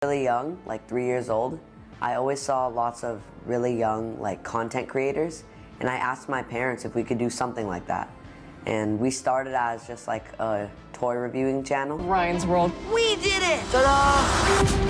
Really young, like 3 years old, I always saw lots of really young content creators, and I asked my parents if we could do something like that. And we started as just like a toy reviewing channel. Ryan's World. We did it! Ta-da!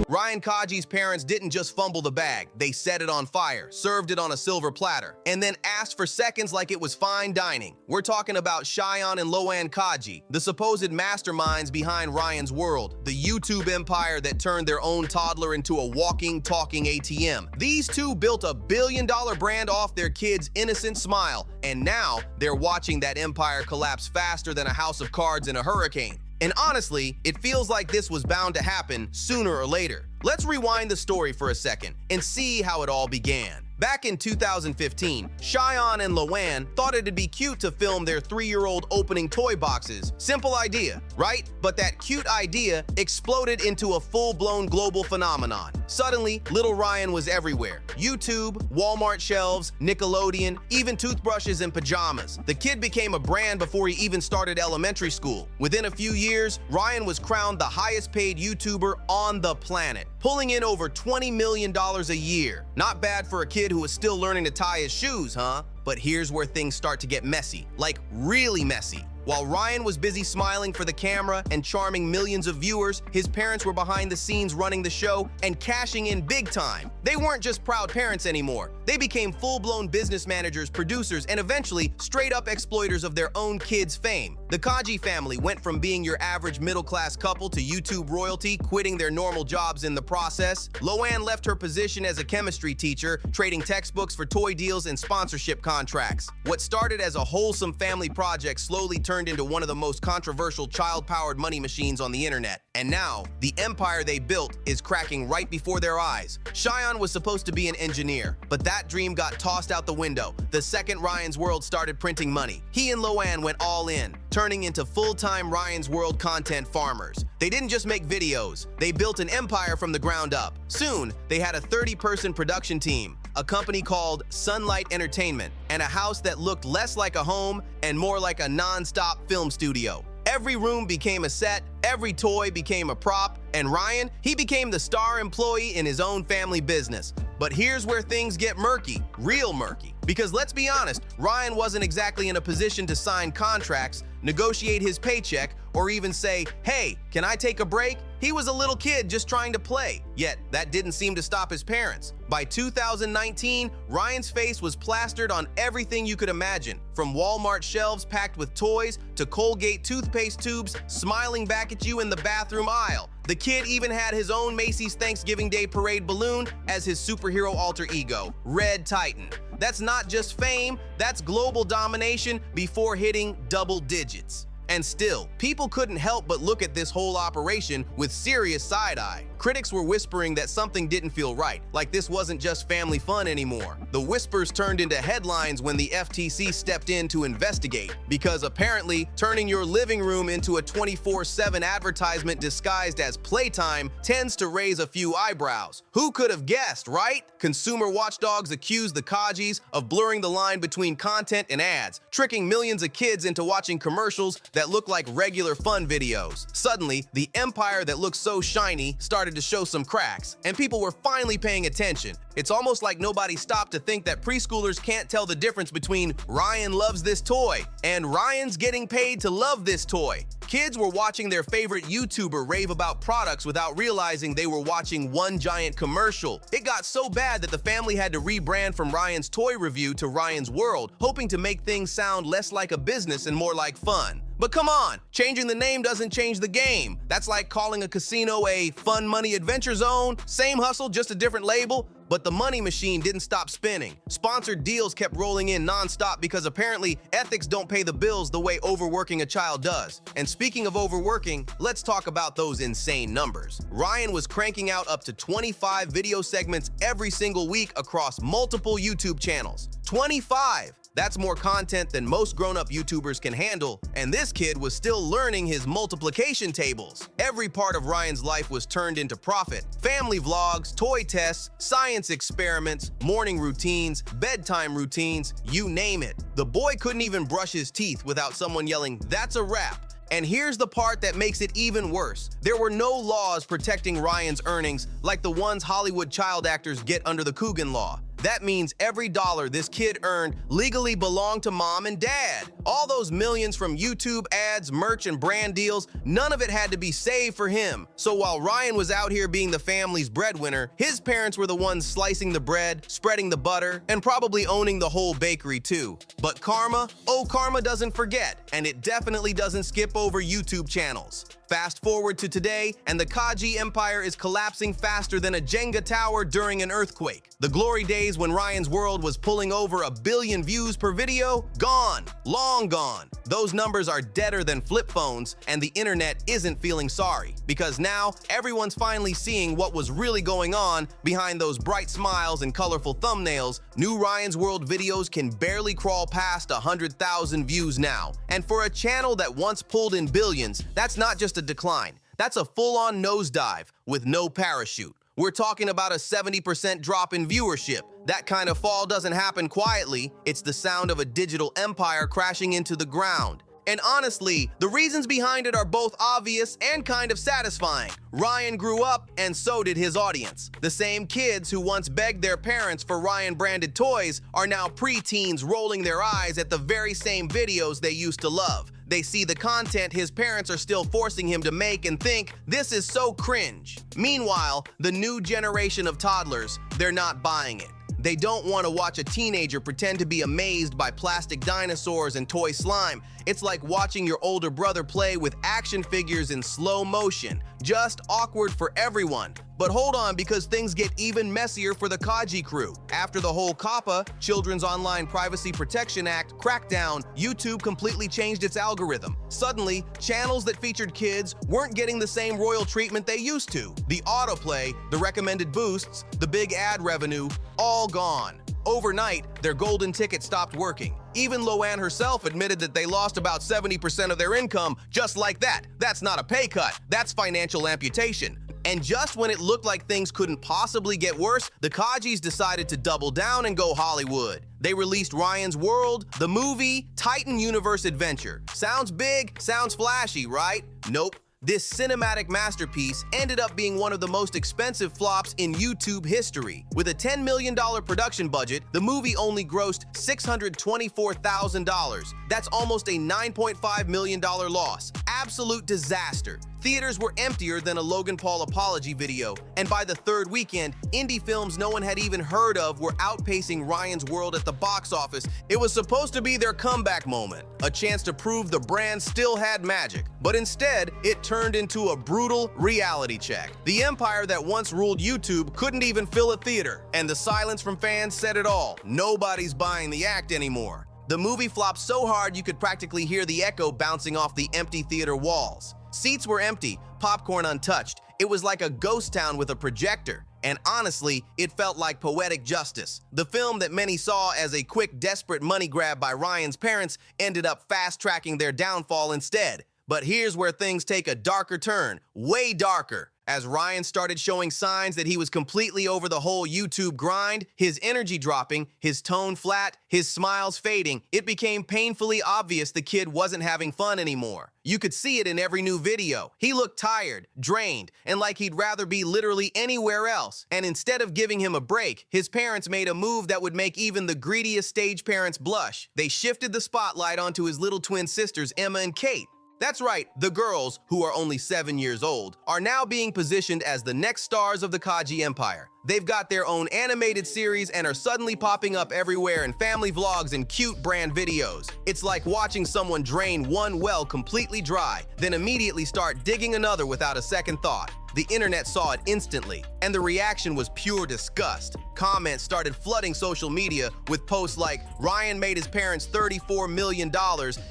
Ryan Kaji's parents didn't just fumble the bag, they set it on fire, served it on a silver platter, and then asked for seconds like it was fine dining. We're talking about Cheyenne and Loan Kaji, the supposed masterminds behind Ryan's World, the YouTube empire that turned their own toddler into a walking, talking ATM. These two built a billion-dollar brand off their kid's innocent smile, and now they're watching that empire collapse faster than a house of cards in a hurricane. And honestly, it feels like this was bound to happen sooner or later. Let's rewind the story for a second and see how it all began. Back in 2015, Cheyenne and Loan thought it'd be cute to film their 3-year-old opening toy boxes. Simple idea, right? But that cute idea exploded into a full-blown global phenomenon. Suddenly, little Ryan was everywhere. YouTube, Walmart shelves, Nickelodeon, even toothbrushes and pajamas. The kid became a brand before he even started elementary school. Within a few years, Ryan was crowned the highest-paid YouTuber on the planet, pulling in over $20 million a year. Not bad for a kid who was still learning to tie his shoes, huh? But here's where things start to get messy, like really messy. While Ryan was busy smiling for the camera and charming millions of viewers, his parents were behind the scenes running the show and cashing in big time. They weren't just proud parents anymore. They became full-blown business managers, producers, and eventually straight-up exploiters of their own kids' fame. The Kaji family went from being your average middle-class couple to YouTube royalty, quitting their normal jobs in the process. Loan left her position as a chemistry teacher, trading textbooks for toy deals and sponsorship contracts. What started as a wholesome family project slowly turned into one of the most controversial child-powered money machines on the internet. And now, the empire they built is cracking right before their eyes. Cheyenne was supposed to be an engineer, but that dream got tossed out the window the second Ryan's World started printing money. He and Loan went all in, turning into full-time Ryan's World content farmers. They didn't just make videos, they built an empire from the ground up. Soon, they had a 30-person production team, a company called Sunlight Entertainment, and a house that looked less like a home and more like a non-stop film studio. Every room became a set, every toy became a prop, and Ryan, he became the star employee in his own family business. But here's where things get murky, real murky. Because let's be honest, Ryan wasn't exactly in a position to sign contracts, negotiate his paycheck, or even say, hey, can I take a break? He was a little kid just trying to play. Yet, that didn't seem to stop his parents. By 2019, Ryan's face was plastered on everything you could imagine, from Walmart shelves packed with toys to Colgate toothpaste tubes smiling back at you in the bathroom aisle. The kid even had his own Macy's Thanksgiving Day Parade balloon as his superhero alter ego, Red Titan. That's not just fame, that's global domination before hitting double digits. And still, people couldn't help but look at this whole operation with serious side-eye. Critics were whispering that something didn't feel right, like this wasn't just family fun anymore. The whispers turned into headlines when the FTC stepped in to investigate, because apparently turning your living room into a 24/7 advertisement disguised as playtime tends to raise a few eyebrows. Who could have guessed, right? Consumer watchdogs accused the Kajis of blurring the line between content and ads, tricking millions of kids into watching commercials that look like regular fun videos. Suddenly, the empire that looked so shiny started to show some cracks, and people were finally paying attention. It's almost like nobody stopped to think that preschoolers can't tell the difference between Ryan loves this toy and Ryan's getting paid to love this toy. Kids were watching their favorite YouTuber rave about products without realizing they were watching one giant commercial. It got so bad that the family had to rebrand from Ryan's Toy Review to Ryan's World, hoping to make things sound less like a business and more like fun. But come on, changing the name doesn't change the game. That's like calling a casino a fun money adventure zone. Same hustle, just a different label. But the money machine didn't stop spinning. Sponsored deals kept rolling in non-stop because apparently ethics don't pay the bills the way overworking a child does. And speaking of overworking, let's talk about those insane numbers. Ryan was cranking out up to 25 video segments every single week across multiple YouTube channels. 25! That's more content than most grown-up YouTubers can handle, and this kid was still learning his multiplication tables. Every part of Ryan's life was turned into profit. Family vlogs, toy tests, science experiments, morning routines, bedtime routines, you name it. The boy couldn't even brush his teeth without someone yelling, "That's a wrap." And here's the part that makes it even worse. There were no laws protecting Ryan's earnings like the ones Hollywood child actors get under the Coogan Law. That means every dollar this kid earned legally belonged to mom and dad. All those millions from YouTube ads, merch, and brand deals, none of it had to be saved for him. So while Ryan was out here being the family's breadwinner, his parents were the ones slicing the bread, spreading the butter, and probably owning the whole bakery too. But karma? Oh, karma doesn't forget, and it definitely doesn't skip over YouTube channels. Fast forward to today, and the Kaji empire is collapsing faster than a Jenga tower during an earthquake. The glory days when Ryan's world was pulling over 1 billion views per video, gone, long gone. Those numbers are deader than flip phones, and the internet isn't feeling sorry, because now everyone's finally seeing what was really going on behind those bright smiles and colorful thumbnails. New Ryan's World videos can barely crawl past 100,000 views now. And for a channel that once pulled in billions, that's not just a decline. That's a full-on nosedive with no parachute. We're talking about a 70% drop in viewership. That kind of fall doesn't happen quietly. It's the sound of a digital empire crashing into the ground. And honestly, the reasons behind it are both obvious and kind of satisfying. Ryan grew up, and so did his audience. The same kids who once begged their parents for Ryan-branded toys are now preteens rolling their eyes at the very same videos they used to love. They see the content his parents are still forcing him to make and think, this is so cringe. Meanwhile, the new generation of toddlers, they're not buying it. They don't want to watch a teenager pretend to be amazed by plastic dinosaurs and toy slime. It's like watching your older brother play with action figures in slow motion. Just awkward for everyone. But hold on, because things get even messier for the Kaji crew. After the whole COPPA, Children's Online Privacy Protection Act, crackdown, YouTube completely changed its algorithm. Suddenly, channels that featured kids weren't getting the same royal treatment they used to. The autoplay, the recommended boosts, the big ad revenue, all gone. Overnight, their golden ticket stopped working. Even Loanne herself admitted that they lost about 70% of their income just like that. That's not a pay cut, that's financial amputation. And just when it looked like things couldn't possibly get worse, the Kajis decided to double down and go Hollywood. They released Ryan's World, the movie, Titan Universe Adventure. Sounds big, sounds flashy, right? Nope. This cinematic masterpiece ended up being one of the most expensive flops in YouTube history. With a $10 million production budget, the movie only grossed $624,000. That's almost a $9.5 million loss. Absolute disaster. Theaters were emptier than a Logan Paul apology video, and by the third weekend, indie films no one had even heard of were outpacing Ryan's World at the box office. It was supposed to be their comeback moment, a chance to prove the brand still had magic, but instead, it turned into a brutal reality check. The empire that once ruled YouTube couldn't even fill a theater, and the silence from fans said it all. Nobody's buying the act anymore. The movie flopped so hard you could practically hear the echo bouncing off the empty theater walls. Seats were empty, popcorn untouched. It was like a ghost town with a projector. And honestly, it felt like poetic justice. The film that many saw as a quick, desperate money grab by Ryan's parents ended up fast-tracking their downfall instead. But here's where things take a darker turn, way darker. As Ryan started showing signs that he was completely over the whole YouTube grind, his energy dropping, his tone flat, his smiles fading, it became painfully obvious the kid wasn't having fun anymore. You could see it in every new video. He looked tired, drained, and like he'd rather be literally anywhere else. And instead of giving him a break, his parents made a move that would make even the greediest stage parents blush. They shifted the spotlight onto his little twin sisters, Emma and Kate. That's right, the girls, who are only 7 years old, are now being positioned as the next stars of the Kaji empire. They've got their own animated series and are suddenly popping up everywhere in family vlogs and cute brand videos. It's like watching someone drain one well completely dry, then immediately start digging another without a second thought. The internet saw it instantly, and the reaction was pure disgust. Comments started flooding social media with posts like, Ryan made his parents $34 million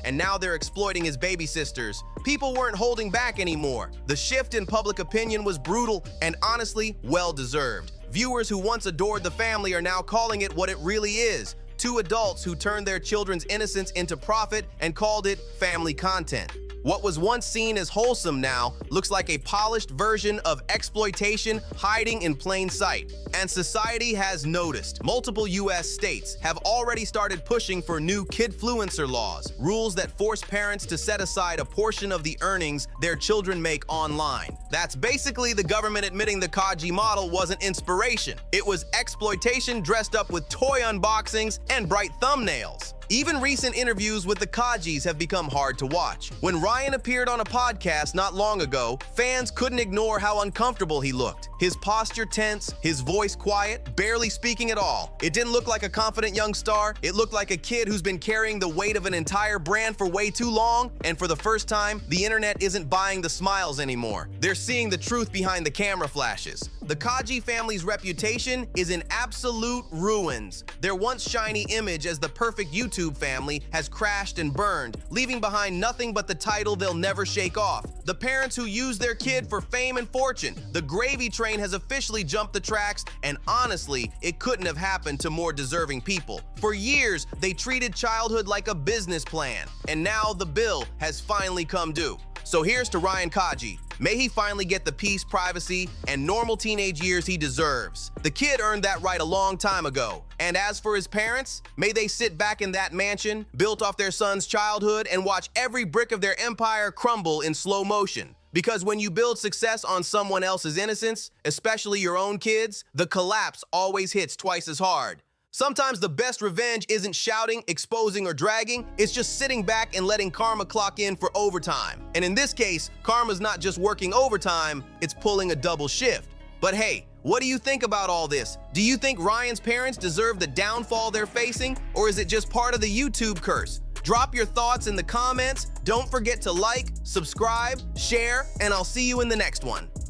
and now they're exploiting his baby sisters. People weren't holding back anymore. The shift in public opinion was brutal and honestly, well-deserved. Viewers who once adored the family are now calling it what it really is. Two adults who turned their children's innocence into profit and called it family content. What was once seen as wholesome now looks like a polished version of exploitation hiding in plain sight. And society has noticed. Multiple US states have already started pushing for new kidfluencer laws, rules that force parents to set aside a portion of the earnings their children make online. That's basically the government admitting the Kaji model wasn't inspiration. It was exploitation dressed up with toy unboxings and bright thumbnails. Even recent interviews with the Kajis have become hard to watch. When Ryan appeared on a podcast not long ago, fans couldn't ignore how uncomfortable he looked. His posture tense, his voice quiet, barely speaking at all. It didn't look like a confident young star. It looked like a kid who's been carrying the weight of an entire brand for way too long, and for the first time, the internet isn't buying the smiles anymore. They're seeing the truth behind the camera flashes. The Kaji family's reputation is in absolute ruins. Their once shiny image as the perfect YouTube family has crashed and burned, leaving behind nothing but the title they'll never shake off. The parents who use their kid for fame and fortune. The gravy train has officially jumped the tracks, and honestly, it couldn't have happened to more deserving people. For years, they treated childhood like a business plan, and now the bill has finally come due. So here's to Ryan Kaji. May he finally get the peace, privacy, and normal teenage years he deserves. The kid earned that right a long time ago. And as for his parents, may they sit back in that mansion, built off their son's childhood, and watch every brick of their empire crumble in slow motion. Because when you build success on someone else's innocence, especially your own kids, the collapse always hits twice as hard. Sometimes the best revenge isn't shouting, exposing, or dragging, it's just sitting back and letting karma clock in for overtime. And in this case, karma's not just working overtime, it's pulling a double shift. But hey, what do you think about all this? Do you think Ryan's parents deserve the downfall they're facing, or is it just part of the YouTube curse? Drop your thoughts in the comments, don't forget to like, subscribe, share, and I'll see you in the next one.